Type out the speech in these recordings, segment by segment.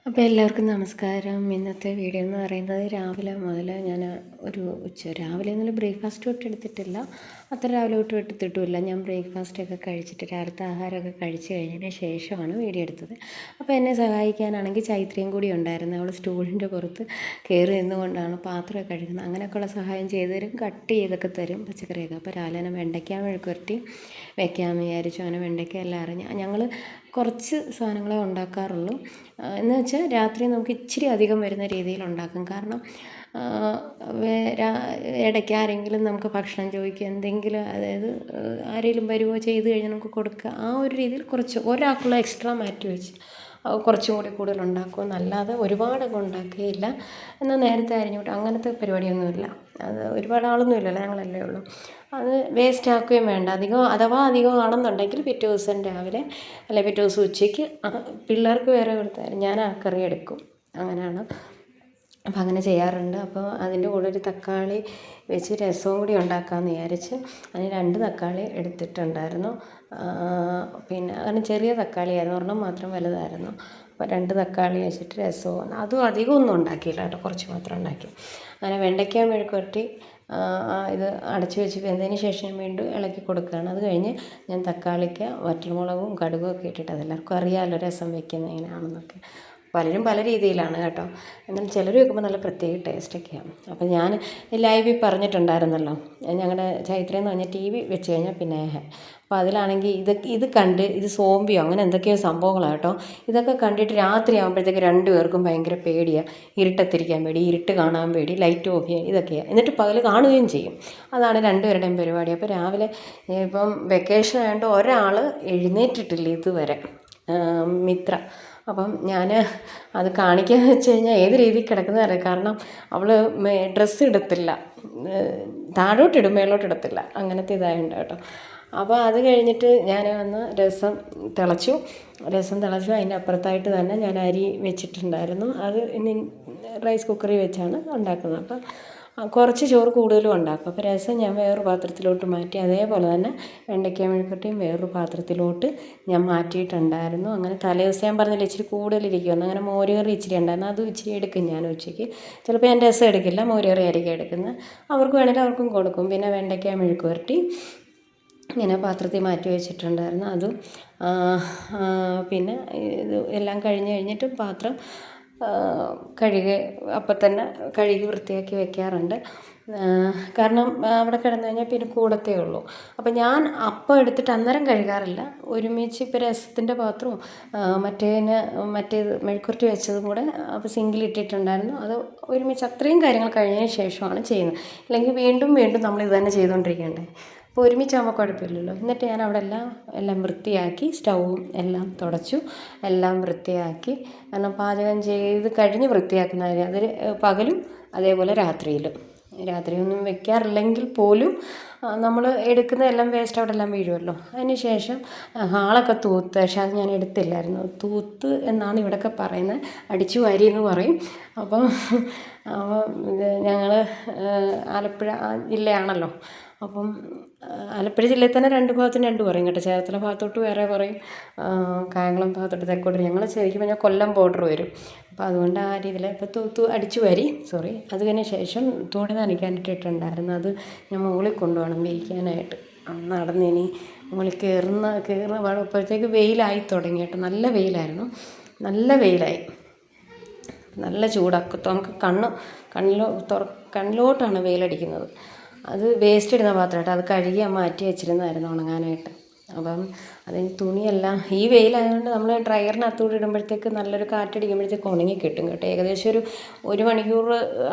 അപ്പോൾ എല്ലാവർക്കും നമസ്കാരം. ഇന്നത്തെ വീഡിയോ എന്ന് പറയുന്നത് രാവിലെ മുതൽ ഞാൻ രാവിലെ ഒന്നും ബ്രേക്ക്ഫാസ്റ്റ് തൊട്ട് എടുത്തിട്ടില്ല. അത്ര രാവിലെ തൊട്ട് എടുത്തിട്ടുമില്ല. ഞാൻ ബ്രേക്ക്ഫാസ്റ്റൊക്കെ കഴിച്ചിട്ട് രാവിലത്തെ ആഹാരമൊക്കെ കഴിച്ച് കഴിഞ്ഞതിന് ശേഷമാണ് വീഡിയോ എടുത്തത്. അപ്പോൾ എന്നെ സഹായിക്കാനാണെങ്കിൽ ചൈത്രയും കൂടി ഉണ്ടായിരുന്നു. അവൾ സ്റ്റൂളിൻ്റെ പുറത്ത് കയറി നിന്നുകൊണ്ടാണ് പാത്രമൊക്കെ കഴുകുന്നത്. അങ്ങനെയൊക്കെയുള്ള സഹായം ചെയ്തു തരും, കട്ട് ചെയ്തൊക്കെ തരും പച്ചക്കറിയൊക്കെ. അപ്പോൾ രാവിലെ തന്നെ വെണ്ടയ്ക്ക മെഴുക്കുവരട്ടി വെക്കാമെന്ന് വിചാരിച്ചു. അങ്ങനെ വെണ്ടയ്ക്ക എല്ലാം അറിഞ്ഞ് ഞങ്ങൾ കുറച്ച് സാധനങ്ങളെ ഉണ്ടാക്കാറുള്ളൂ. എന്ന് വെച്ചാൽ രാത്രി നമുക്ക് ഇച്ചിരി അധികം വരുന്ന രീതിയിൽ ഉണ്ടാക്കും. കാരണം ഇടയ്ക്ക് ആരെങ്കിലും നമുക്ക് ഭക്ഷണം ചോദിക്കുക, എന്തെങ്കിലും, അതായത് ആരെങ്കിലും വരുമോ, ചെയ്ത് കഴിഞ്ഞാൽ നമുക്ക് കൊടുക്കുക, ആ ഒരു രീതിയിൽ കുറച്ച് ഒരാൾക്കുള്ള എക്സ്ട്രാ മാറ്റി വെച്ച് കുറച്ചും കൂടി കൂടുതൽ ഉണ്ടാക്കുമെന്നല്ലാതെ ഒരുപാടൊക്കെ ഉണ്ടാക്കുകയില്ല. എന്നാൽ നേരത്തെ അരിഞ്ഞോട്ട് അങ്ങനത്തെ പരിപാടിയൊന്നുമില്ല. അത് ഒരുപാട് ആളൊന്നും ഇല്ലല്ലോ, ഞങ്ങളല്ലേ ഉള്ളൂ. അത് വേസ്റ്റ് ആക്കുകയും വേണ്ട. അഥവാ അധികം ആണെന്നുണ്ടെങ്കിൽ പിറ്റേ ദിവസം രാവിലെ അല്ലെ പിറ്റേ ദിവസം ഉച്ചയ്ക്ക് പിള്ളേർക്ക് വേറെ കൊടുത്താലും ഞാൻ ആ കറി എടുക്കും. അങ്ങനെയാണ്. അപ്പോൾ അങ്ങനെ ചെയ്യാറുണ്ട്. അപ്പോൾ അതിൻ്റെ കൂടെ ഒരു തക്കാളി വെച്ച് രസവും കൂടി ഉണ്ടാക്കാമെന്ന് വിചാരിച്ച് അതിന് 2 തക്കാളി എടുത്തിട്ടുണ്ടായിരുന്നു. പിന്നെ അതിന് ചെറിയ തക്കാളിയായിരുന്നു, ഒരെണ്ണം മാത്രം വലുതായിരുന്നു. അപ്പോൾ 2 തക്കാളി വെച്ചിട്ട് രസവും, അതും അധികമൊന്നും ഉണ്ടാക്കിയില്ല കേട്ടോ, കുറച്ച് മാത്രം ഉണ്ടാക്കി. അങ്ങനെ വെണ്ടയ്ക്ക മെഴുക്കുവരട്ടി ഇത് അടച്ച് വെച്ച് വെന്തതിന് ശേഷം വീണ്ടും ഇളക്കി കൊടുക്കുകയാണ്. അത് കഴിഞ്ഞ് ഞാൻ തക്കാളിക്ക് വറ്റൽമുളകും കടുകും ഒക്കെ ഇട്ടിട്ട്, അതെല്ലാവർക്കും അറിയാമല്ലോ രസം വയ്ക്കുന്നത് എങ്ങനെയാണെന്നൊക്കെ. പലരും പല രീതിയിലാണ് കേട്ടോ. എന്നാലും ചിലർ വെക്കുമ്പോൾ നല്ല പ്രത്യേക ടേസ്റ്റൊക്കെയാണ്. അപ്പോൾ ഞാൻ ലൈവിൽ പറഞ്ഞിട്ടുണ്ടായിരുന്നല്ലോ, ഞങ്ങളുടെ ചൈത്രയെന്ന് പറഞ്ഞാൽ TV വെച്ച് കഴിഞ്ഞാൽ പിന്നെ അപ്പോൾ അതിലാണെങ്കിൽ ഇത് കണ്ട് ഇത് സോംബിയോ അങ്ങനെ എന്തൊക്കെയോ സംഭവങ്ങളാണ് കേട്ടോ. ഇതൊക്കെ കണ്ടിട്ട് രാത്രി ആകുമ്പോഴത്തേക്ക് 2 പേർക്കും ഭയങ്കര പേടിയാണ്. ഇരുട്ടത്തിരിക്കാൻ പേടി, ഇരുട്ട് കാണാൻ പേടി, ലൈറ്റ് ഓഫ് ചെയ്യുക, ഇതൊക്കെയാണ്. എന്നിട്ട് പകൽ കാണുകയും ചെയ്യും. അതാണ് 2 പേരുടെയും പരിപാടി. അപ്പോൾ രാവിലെ ഇപ്പം വെക്കേഷൻ ആയതുകൊണ്ട് ഒരാൾ എഴുന്നേറ്റിട്ടില്ല ഇതുവരെ, മിത്ര. അപ്പം ഞാൻ അത് കാണിക്കാമെന്ന് വെച്ച് കഴിഞ്ഞാൽ ഏത് രീതിയിൽ കിടക്കുന്നത് അറിയാം. കാരണം അവൾ ഡ്രസ്സ് ഇടത്തില്ല, താഴോട്ടിടും മേലോട്ടിടത്തില്ല, അങ്ങനത്തെ ഇതായുണ്ട് കേട്ടോ. അപ്പോൾ അത് കഴിഞ്ഞിട്ട് ഞാൻ വന്ന് രസം തിളച്ചു. അതിൻ്റെ അപ്പുറത്തായിട്ട് തന്നെ ഞാൻ അരി വെച്ചിട്ടുണ്ടായിരുന്നു. അത് ഇനി റൈസ് കുക്കറിൽ വെച്ചാണ് ഉണ്ടാക്കുന്നത്. അപ്പം കുറച്ച് ചോറ് കൂടുതലും ഉണ്ടാക്കും. അപ്പോൾ രസം ഞാൻ വേറൊരു പാത്രത്തിലോട്ട് മാറ്റി. അതേപോലെ തന്നെ വെണ്ടയ്ക്ക മെഴുക്കുവരട്ടിയും വേറൊരു പാത്രത്തിലോട്ട് ഞാൻ മാറ്റിയിട്ടുണ്ടായിരുന്നു. അങ്ങനെ തലേദിവസം ഞാൻ പറഞ്ഞില്ല ഇച്ചിരി കൂടുതലിരിക്കുമെന്ന്. അങ്ങനെ മോരുകറി ഇച്ചിരി ഉണ്ടായിരുന്നു, അതും ഇച്ചിരി എടുക്കും ഞാൻ ഉച്ചയ്ക്ക്. ചിലപ്പോൾ ഞാൻ രസം എടുക്കില്ല, മോരുകറി ആയിരിക്കും എടുക്കുന്നത്. അവർക്ക് വേണമെങ്കിൽ അവർക്കും കൊടുക്കും. പിന്നെ വെണ്ടയ്ക്ക മെഴുക്കുവരട്ടി ഇങ്ങനെ പാത്രത്തിൽ മാറ്റി വെച്ചിട്ടുണ്ടായിരുന്നു. അതും പിന്നെ ഇത് എല്ലാം കഴിഞ്ഞിട്ട് പാത്രം അപ്പം തന്നെ കഴുകി വൃത്തിയാക്കി വെക്കാറുണ്ട്. കാരണം അവിടെ കിടന്നു കഴിഞ്ഞാൽ പിന്നെ കൂടത്തേ ഉള്ളൂ. അപ്പം ഞാൻ അപ്പം എടുത്തിട്ട് അന്നേരം കഴുകാറില്ല. ഒരുമിച്ച് ഇപ്പോൾ രസത്തിൻ്റെ പാത്രവും മറ്റേത് മെഴുക്കുവരട്ടി വെച്ചതും കൂടെ അപ്പോൾ സിങ്കിലിട്ടിട്ടുണ്ടായിരുന്നു. അത് ഒരുമിച്ച് അത്രയും കാര്യങ്ങൾ കഴിഞ്ഞതിന് ശേഷമാണ് ചെയ്യുന്നത്. അല്ലെങ്കിൽ വീണ്ടും നമ്മളിത് തന്നെ ചെയ്തുകൊണ്ടിരിക്കണ്ടേ. അപ്പോൾ ഒരുമിച്ചാകുമ്പോൾ കുഴപ്പമില്ലല്ലോ. എന്നിട്ട് ഞാൻ അവിടെ എല്ലാം വൃത്തിയാക്കി, സ്റ്റൗവും എല്ലാം തുടച്ചു, എല്ലാം വൃത്തിയാക്കി. കാരണം പാചകം ചെയ്ത് കഴിഞ്ഞ് വൃത്തിയാക്കുന്ന കാര്യം അത് പകലും അതേപോലെ രാത്രിയൊന്നും വെക്കാറില്ലെങ്കിൽ പോലും നമ്മൾ എടുക്കുന്ന എല്ലാം വേസ്റ്റ് അവിടെ എല്ലാം വീഴുമല്ലോ. അതിന് ശേഷം ഹാളൊക്കെ തൂത്ത്, പക്ഷേ അത് ഞാൻ എടുത്തില്ലായിരുന്നു. തൂത്ത് എന്നാണ് ഇവിടെയൊക്കെ പറയുന്നത്, അടിച്ചു വാരി എന്ന് പറയും. അപ്പം ഞങ്ങൾ ആലപ്പുഴ ജില്ലയാണല്ലോ. അപ്പം ആലപ്പുഴ ജില്ലയിൽ തന്നെ 2 ഭാഗത്തും 2 പറയും കേട്ടോ. ചേർത്തല ഭാഗത്തോട്ട് വേറെ പറയും, കായംകുളം ഭാഗത്തോട്ട് തെക്കോട്ട്. ഞങ്ങൾ ശരിക്കും പറഞ്ഞാൽ കൊല്ലം ബോർഡർ വരും. അപ്പോൾ അതുകൊണ്ട് ആ രീതിയിൽ ഇപ്പോൾ അടിച്ചു വാരി അത് കഴിഞ്ഞ ശേഷം തുണി നനയ്ക്കാനിട്ടിട്ടുണ്ടായിരുന്നു. അത് ഞാൻ മുകളിൽ കൊണ്ടുപോകണം വിരിക്കാനായിട്ട്. നടന്നിനി മുകളിൽ കയറുന്ന അപ്പോഴത്തേക്ക് വെയിലായി തുടങ്ങി കേട്ടോ. നല്ല വെയിലായിരുന്നു, നല്ല വെയിലായി, നല്ല ചൂടാക്കും. നമുക്ക് കണ്ണിലോട്ടാണ് വെയിലടിക്കുന്നത്. അത് വേസ്റ്റ് ഇടുന്ന പാത്രം കേട്ടോ. അത് കഴുകി മാറ്റി വെച്ചിരുന്നായിരുന്നു ഉണങ്ങാനായിട്ട്. അപ്പം അതിന് തുണിയെല്ലാം ഈ വെയിലായതുകൊണ്ട് നമ്മൾ ഡ്രയറിനകത്തൂടെ ഇടുമ്പോഴത്തേക്ക് നല്ലൊരു കാറ്റടിക്കുമ്പോഴത്തേക്ക് ഉണങ്ങി കിട്ടും കേട്ടോ. ഏകദേശം ഒരു മണിക്കൂർ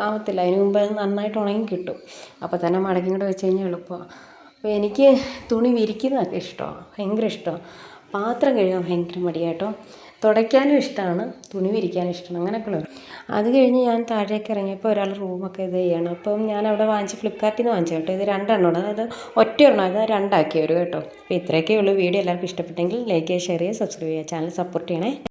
ആവത്തില്ല, അതിന് മുമ്പ് അത് നന്നായിട്ട് ഉണങ്ങി കിട്ടും. അപ്പോൾ തന്നെ മടക്കി കൂടെ വെച്ച് കഴിഞ്ഞാൽ എളുപ്പമാണ്. അപ്പോൾ എനിക്ക് തുണി വിരിക്കുന്നതൊക്കെ ഇഷ്ടമാണ്, ഭയങ്കര ഇഷ്ടമാണ്. പാത്രം കഴുകാൻ ഭയങ്കര മടിയാട്ടോ. തുടയ്ക്കാനും ഇഷ്ടമാണ്, തുണി വിരിക്കാനും ഇഷ്ടമാണ്, അങ്ങനെയൊക്കെയുള്ളത്. അത് കഴിഞ്ഞ് ഞാൻ താഴേക്ക് ഇറങ്ങിയപ്പോൾ ഒരാൾ റൂമൊക്കെ ഇത് ചെയ്യണം. അപ്പം ഞാൻ അവിടെ ഫ്ലിപ്കാർട്ടിൽ നിന്ന് വാങ്ങിച്ചു കേട്ടോ. ഇത് 2 എണ്ണമാണ്, അതായത് ഒറ്റയൊരെണ്ണം, അത് 2 ആക്കിയവർ കേട്ടോ. അപ്പോൾ ഇത്രയൊക്കെ ഉള്ളൂ. വീഡിയോ എല്ലാവർക്കും ഇഷ്ടപ്പെട്ടെങ്കിൽ ലൈക്ക് ചെയ്യുക, ഷെയർ ചെയ്യുക, സബ്സ്ക്രൈബ് ചെയ്യുക, ചാനൽ സപ്പോർട്ട് ചെയ്യണേ.